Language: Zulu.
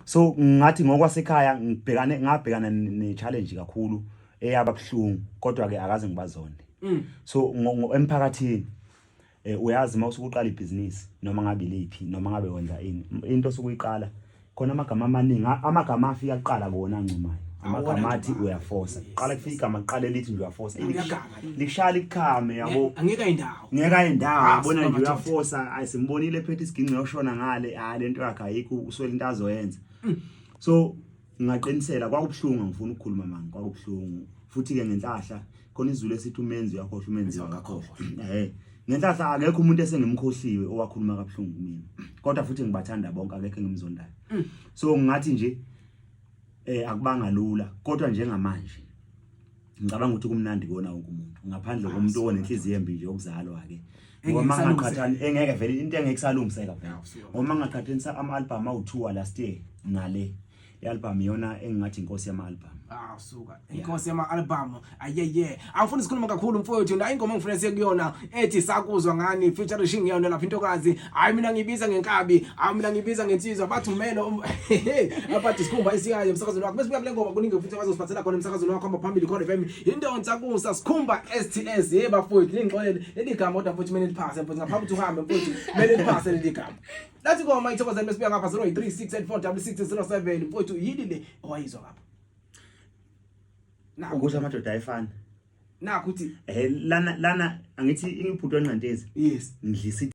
So ngathi ngokwasekhaya ngabhekana ne challenge kakhulu eyababhlungu kodwa ke akaze ngibazonde. So emphakathini uyazi mawusuqala ibhizinisi noma ngabe liphi noma ngabe wenza ini into sokuyiqala khona amagama amaningi amagama afika aqala kona ancumayo amagama athi uyaforce qala kufika amaqala elithi nje uyaforce lishala ikhame yabo ngeka indawo yabona nje uyaforce ayisimbonile phethe isiginci yoshona ngale lento yakhe ayikho uswele into azoyenza. So ngingaqinisela kwakubhlungu ngifuna ukukhuluma manje kwakubhlungu futhi ke ngenhlahla khona izulu esithi umenzi uyakhohlwa umenzi wakakhohlwa ngenhlahla akekho umuntu esengimkhohliwe owakhuluma kabuhlungu kumina kodwa futhi ngibathanda bonke akekho engimzondayo. So ngingathi nje akubanga lula kodwa njengamanje ngicabanga ukuthi kumnandi kona wonke umuntu ngaphandle komuntu onenhliziyo embi nje okuzalwa ke ngoba mangaqhathani engeke vele into engeke salungiseka phela ngoba mangaqhathanisa ama-album awu2 last year nale album yona engathi inkosi yama album suka inkosi yama album awufuna isikhuluma kakhulu mfowethu la ingoma ngifuna sekuyona ethi sakuzwa ngani featuring yona lapha intokazi hayi mina ngibiza ngenkabi mina ngibiza ngensizwa bathi umelo abathi sikhumba esiyayo emsakazweni wakho bese kuya kule ngoma kuningi futhi bazosiphathela khona emsakazweni wakho hamba phambili Icora FM indonsa kusa sikhumba STS bafowethu lingixolele leli gama kodwa mfowethu mina liphase mfowethu ngaphambi ukuthi uhambe mfowethu mina liphase leli gama lathi ngoma ithokozani bese kuya ngapha 03684607 mfowethu yini le owayizwa ngapha ukuthi amadoda ayifani nakuthi lana angithi ingibhudwa enqantezi yes ngidlisa